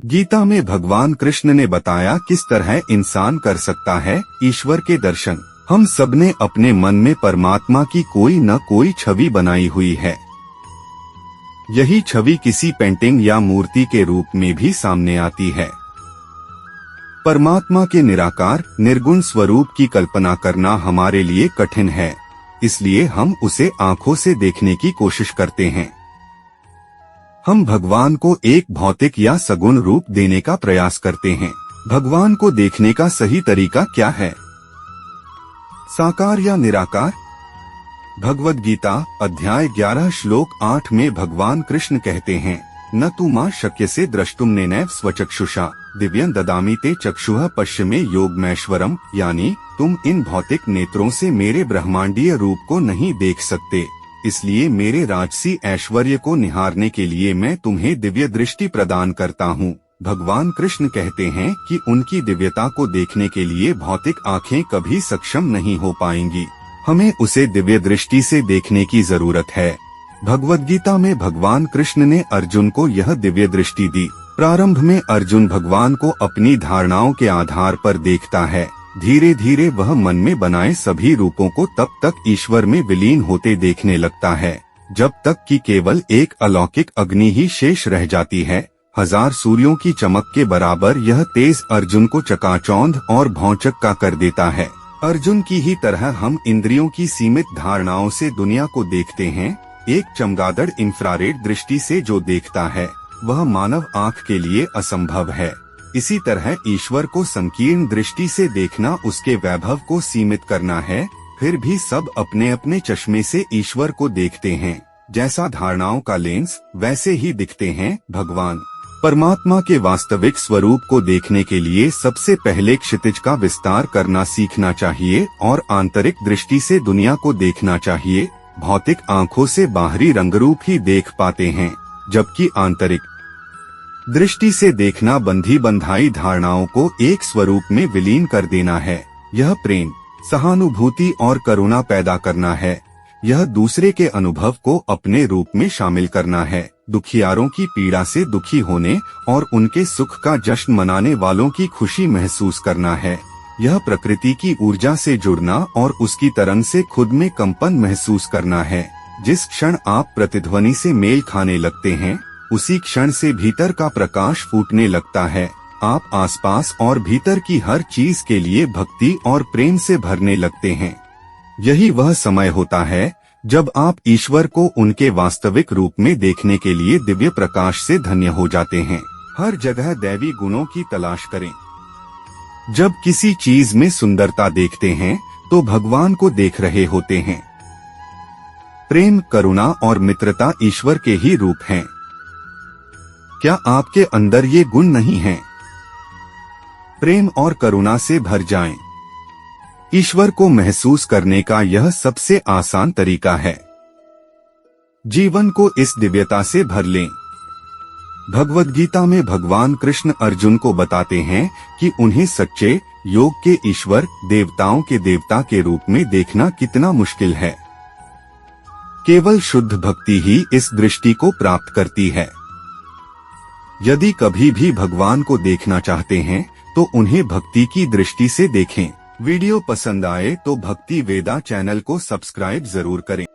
गीता में भगवान कृष्ण ने बताया किस तरह इंसान कर सकता है ईश्वर के दर्शन। हम सबने अपने मन में परमात्मा की कोई न कोई छवि बनाई हुई है। यही छवि किसी पेंटिंग या मूर्ति के रूप में भी सामने आती है। परमात्मा के निराकार निर्गुण स्वरूप की कल्पना करना हमारे लिए कठिन है, इसलिए हम उसे आंखों से देखने की कोशिश करते हैं। हम भगवान को एक भौतिक या सगुण रूप देने का प्रयास करते हैं। भगवान को देखने का सही तरीका क्या है? साकार या निराकार? भगवद गीता अध्याय 11 श्लोक 8 में भगवान कृष्ण कहते हैं, न तू मां शक्यसे द्रष्टुम नेनैव स्वचक्षुषा दिव्यं ददामि ते चक्षुः पश्य में योगमैश्वरम, यानी तुम इन भौतिक नेत्रों से मेरे ब्रह्मांडीय रूप को नहीं देख सकते, इसलिए मेरे राजसी ऐश्वर्य को निहारने के लिए मैं तुम्हें दिव्य दृष्टि प्रदान करता हूँ। भगवान कृष्ण कहते हैं कि उनकी दिव्यता को देखने के लिए भौतिक आँखें कभी सक्षम नहीं हो पाएंगी। हमें उसे दिव्य दृष्टि से देखने की जरूरत है। भगवद गीता में भगवान कृष्ण ने अर्जुन को यह दिव्य दृष्टि दी। प्रारंभ में अर्जुन भगवान को अपनी धारणाओं के आधार पर देखता है। धीरे धीरे वह मन में बनाए सभी रूपों को तब तक ईश्वर में विलीन होते देखने लगता है, जब तक कि केवल एक अलौकिक अग्नि ही शेष रह जाती है। 1000 सूर्यों की चमक के बराबर यह तेज अर्जुन को चकाचौंध और भौचक्का कर देता है। अर्जुन की ही तरह हम इंद्रियों की सीमित धारणाओं से दुनिया को देखते हैं। एक चमगादड़ इंफ्रारेड दृष्टि से जो देखता है वह मानव आँख के लिए असंभव है। इसी तरह ईश्वर को संकीर्ण दृष्टि से देखना उसके वैभव को सीमित करना है। फिर भी सब अपने अपने चश्मे से ईश्वर को देखते हैं। जैसा धारणाओं का लेंस वैसे ही दिखते हैं भगवान। परमात्मा के वास्तविक स्वरूप को देखने के लिए सबसे पहले क्षितिज का विस्तार करना सीखना चाहिए और आंतरिक दृष्टि से दुनिया को देखना चाहिए। भौतिक आँखों से बाहरी रंगरूप ही देख पाते हैं, जबकि आंतरिक दृष्टि से देखना बंधी बंधाई धारणाओं को एक स्वरूप में विलीन कर देना है। यह प्रेम, सहानुभूति और करुणा पैदा करना है। यह दूसरे के अनुभव को अपने रूप में शामिल करना है। दुखियारों की पीड़ा से दुखी होने और उनके सुख का जश्न मनाने वालों की खुशी महसूस करना है। यह प्रकृति की ऊर्जा से जुड़ना और उसकी तरंग से खुद में कंपन महसूस करना है। जिस क्षण आप प्रतिध्वनि से मेल खाने लगते हैं, उसी क्षण से भीतर का प्रकाश फूटने लगता है। आप आसपास और भीतर की हर चीज के लिए भक्ति और प्रेम से भरने लगते हैं। यही वह समय होता है जब आप ईश्वर को उनके वास्तविक रूप में देखने के लिए दिव्य प्रकाश से धन्य हो जाते हैं। हर जगह दैवी गुणों की तलाश करें। जब किसी चीज में सुंदरता देखते हैं तो भगवान को देख रहे होते हैं। प्रेम, करुणा और मित्रता ईश्वर के ही रूप हैं। क्या आपके अंदर ये गुण नहीं हैं? प्रेम और करुणा से भर जाएं। ईश्वर को महसूस करने का यह सबसे आसान तरीका है। जीवन को इस दिव्यता से भर लें। भगवद गीता में भगवान कृष्ण अर्जुन को बताते हैं कि उन्हें सच्चे योग के ईश्वर, देवताओं के देवता के रूप में देखना कितना मुश्किल है। केवल शुद्ध भक्ति ही इस दृष्टि को प्राप्त करती है। यदि कभी भी भगवान को देखना चाहते हैं तो उन्हें भक्ति की दृष्टि से देखें। वीडियो पसंद आए तो भक्ति वेदा चैनल को सब्सक्राइब जरूर करें।